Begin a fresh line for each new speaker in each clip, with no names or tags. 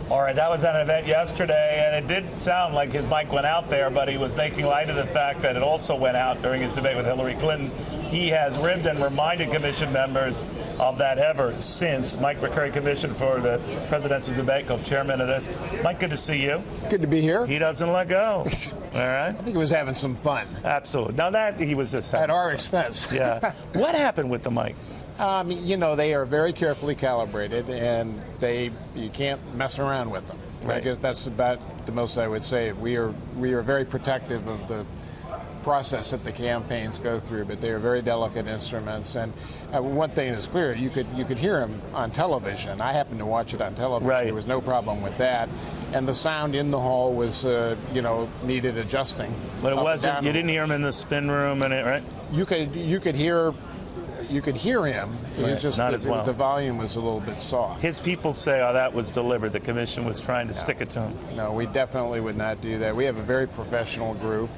All right, that was at an event yesterday, and it did sound like his mic went out there, but he was making light of the fact that it also went out during his debate with Hillary Clinton. He has ribbed and reminded commission members of that ever since. Mike McCurry, commissioned for the presidential debate, co-chairman of this. Mike, good to see you.
Good to be here.
He doesn't let go. All right.
I think he was having some fun.
Absolutely. Now that he was just
at our expense.
Yeah. What happened with the mic?
You know, they are very carefully calibrated, and you can't mess around with them.
Right.
I guess that's about the most I would say. We are very protective of the process that the campaigns go through, but they are very delicate instruments. And one thing is clear: you could hear him on television. I happened to watch it on television.
Right.
There was no problem with that. And the sound in the hall was, needed adjusting.
But it wasn't. You didn't hear him in the spin room, and right?
You could hear him. It was just
not as well.
The volume was a little bit soft.
His people say, oh, that was deliberate. The commission was trying to stick it to him.
No, we definitely would not do that. We have a very professional group.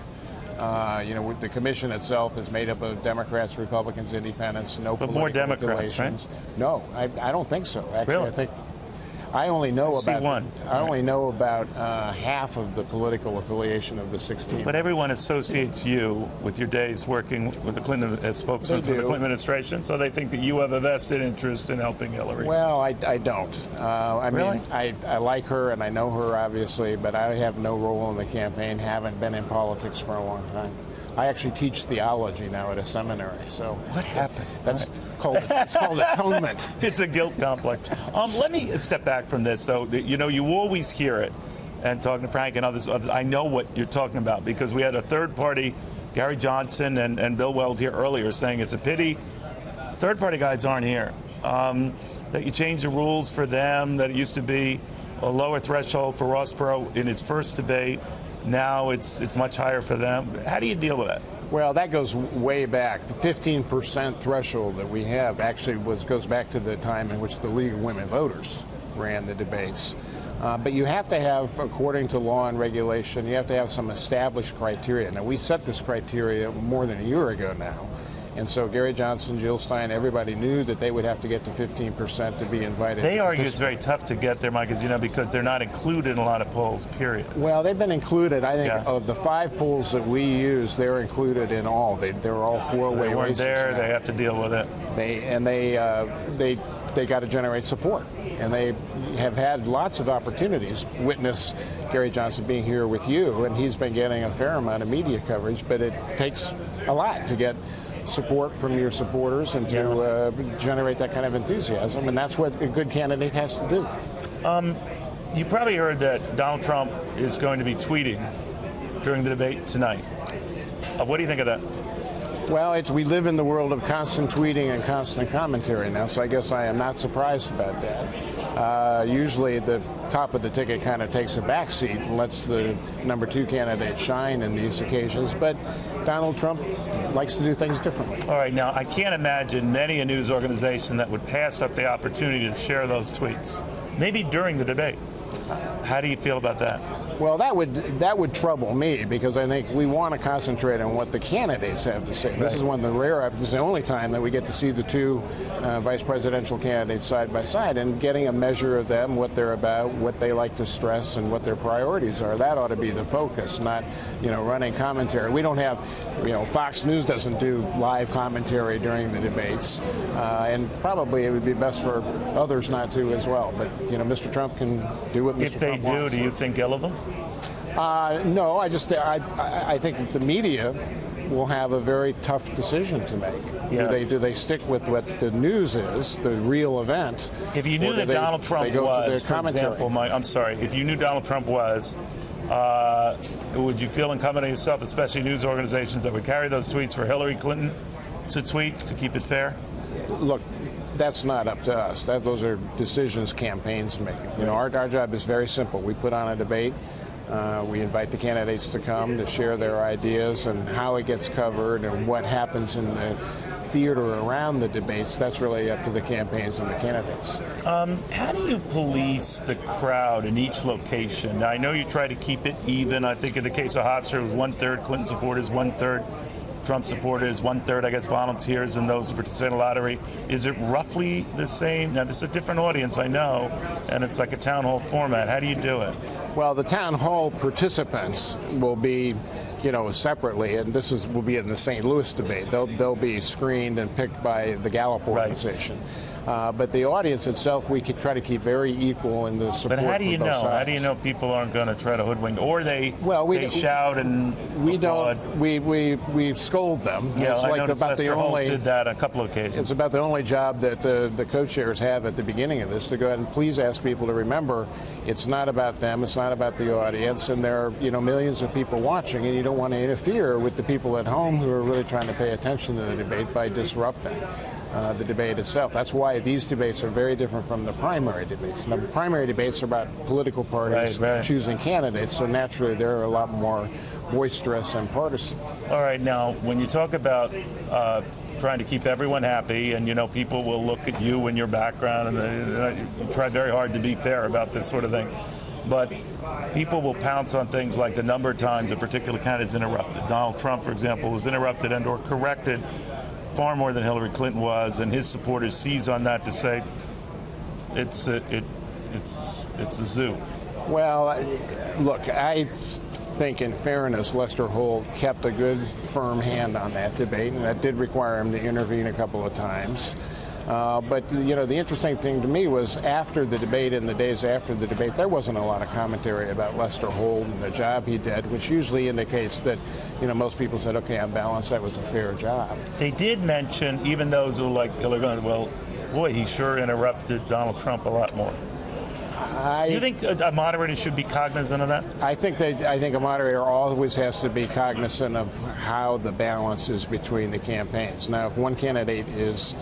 The commission itself is made up of Democrats, Republicans, Independents, no political
more Democrats,
affiliations.
Right?
No, I don't think so. Actually,
really?
I think I only know about half of the political affiliation of the 16.
But everyone associates you with your days working with the Clinton as spokesman for the Clinton administration, so they think that you have a vested interest in helping Hillary.
Well, I don't.
Really?
I like her and I know her, obviously, but I have no role in the campaign, haven't been in politics for a long time. I actually teach theology now at a seminary. So
what happened?
It's called atonement.
It's a guilt complex. Let me step back from this, though. You always hear it, and talking to Frank and others, I know what you're talking about, because we had a third party, Gary Johnson and Bill Weld here earlier, saying it's a pity third party guys aren't here. That you change the rules for them, that it used to be a lower threshold for Ross Perot in his first debate. Now it's much higher for them. How do you deal with that?
Well, that goes way back. The 15% threshold that we have actually goes back to the time in which the League of Women Voters ran the debates. But you have to have, according to law and regulation, you have to have some established criteria. Now, we set this criteria more than a year ago now. And so Gary Johnson, Jill Stein, everybody knew that they would have to get to 15% to be invited.
They argue it's very tough to get there, Mike, as you know, because they're not included in a lot of polls, period.
Well, they've been included. I think of the 5 polls that we use, they're included in all. They're all 4-way races.
They weren't there. They have to deal with it.
They got to generate support, and they have had lots of opportunities. Witness Gary Johnson being here with you, and he's been getting a fair amount of media coverage, but it takes a lot to get support from your supporters and to generate that kind of enthusiasm, and that's what a good candidate has to do.
You probably heard that Donald Trump is going to be tweeting during the debate tonight. What do you think of that?
Well, we live in the world of constant tweeting and constant commentary now, so I guess I am not surprised about that. Usually the top of the ticket kind of takes a back seat and lets the number 2 candidate shine in these occasions, but Donald Trump likes to do things differently.
All right, now I can't imagine many a news organization that would pass up the opportunity to share those tweets, maybe during the debate. How do you feel about that?
Well, that would trouble me, because I think we want to concentrate on what the candidates have to say. This is one of the rare, this is the only time that we get to see the 2 vice presidential candidates side by side, and getting a measure of them, what they're about, what they like to stress, and what their priorities are. That ought to be the focus, not running commentary. We don't have, Fox News doesn't do live commentary during the debates, and probably it would be best for others not to as well. But Mr. Trump can do what Mr. Trump wants.
If they do, do you think ill of them?
No, I think the media will have a very tough decision to make.
Yeah.
Do they stick with what the news is, the real event?
If you knew that Donald Trump was, for example, I'm sorry, if you knew Donald Trump was, would you feel incumbent on yourself, especially news organizations that would carry those tweets for Hillary Clinton to tweet to keep it fair?
Look, that's not up to us. Those are decisions campaigns make. Our job is very simple. We put on a debate. We invite the candidates to come to share their ideas and how it gets covered and what happens in the theater around the debates. That's really up to the campaigns and the candidates.
How do you police the crowd in each location? Now, I know you try to keep it even. I think in the case of Hofstra, it was 1/3 Clinton supporters, 1/3 Trump supporters, 1/3, I guess, volunteers, and those who participate in the lottery. Is it roughly the same? Now, this is a different audience, I know, and it's like a town hall format. How do you do it?
Well, the town hall participants will be, separately, and will be in the St. Louis debate. They'll be screened and picked by the Gallup organization. But the audience itself, we could try to keep very equal in the support.
But how do you
from both
know?
sides.
How do you know people aren't going to try to hoodwink, or they shout and applaud?
We scold them.
Yeah,
it's
I
like
noticed
about
Lester
the only
Holt did that a couple of occasions.
It's about the only job that the co-chairs have at the beginning of this, to go ahead and please ask people to remember it's not about them, it's not about the audience, and there are millions of people watching, and you don't want to interfere with the people at home who are really trying to pay attention to the debate by disrupting the debate itself. That's why these debates are very different from the primary debates. Now, the primary debates are about political parties choosing candidates, so naturally they're a lot more boisterous and partisan.
All right, now, when you talk about trying to keep everyone happy, and people will look at you and your background, and you try very hard to be fair about this sort of thing, but people will pounce on things like the number of times a particular candidate is interrupted. Donald Trump, for example, was interrupted and or corrected far more than Hillary Clinton was, and his supporters seize on that to say it's a zoo.
Well, look, I think in fairness, Lester Holt kept a good, firm hand on that debate, and that did require him to intervene a couple of times. But the interesting thing to me was after the debate and the days after the debate, there wasn't a lot of commentary about Lester Holt and the job he did, which usually indicates that most people said, okay, on balance, that was a fair job.
They did mention, even those who like Hillary Clinton, well, boy, he sure interrupted Donald Trump a lot more. Do you think a moderator should be cognizant of that? I think
a moderator always has to be cognizant of how the balance is between the campaigns. Now, if one candidate is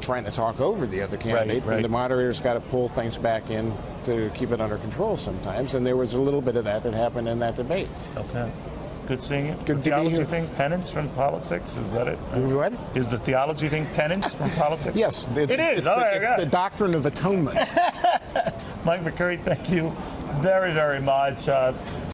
trying to talk over the other candidate, and the moderator's got to pull things back in to keep it under control sometimes, and there was a little bit of that happened in that debate.
Okay. Good seeing you.
Good
the theology thing, penance from politics, is that it?
What?
Is the theology thing penance from politics?
Yes.
It is.
It's the doctrine of atonement.
Mike McCurry, thank you very, very much.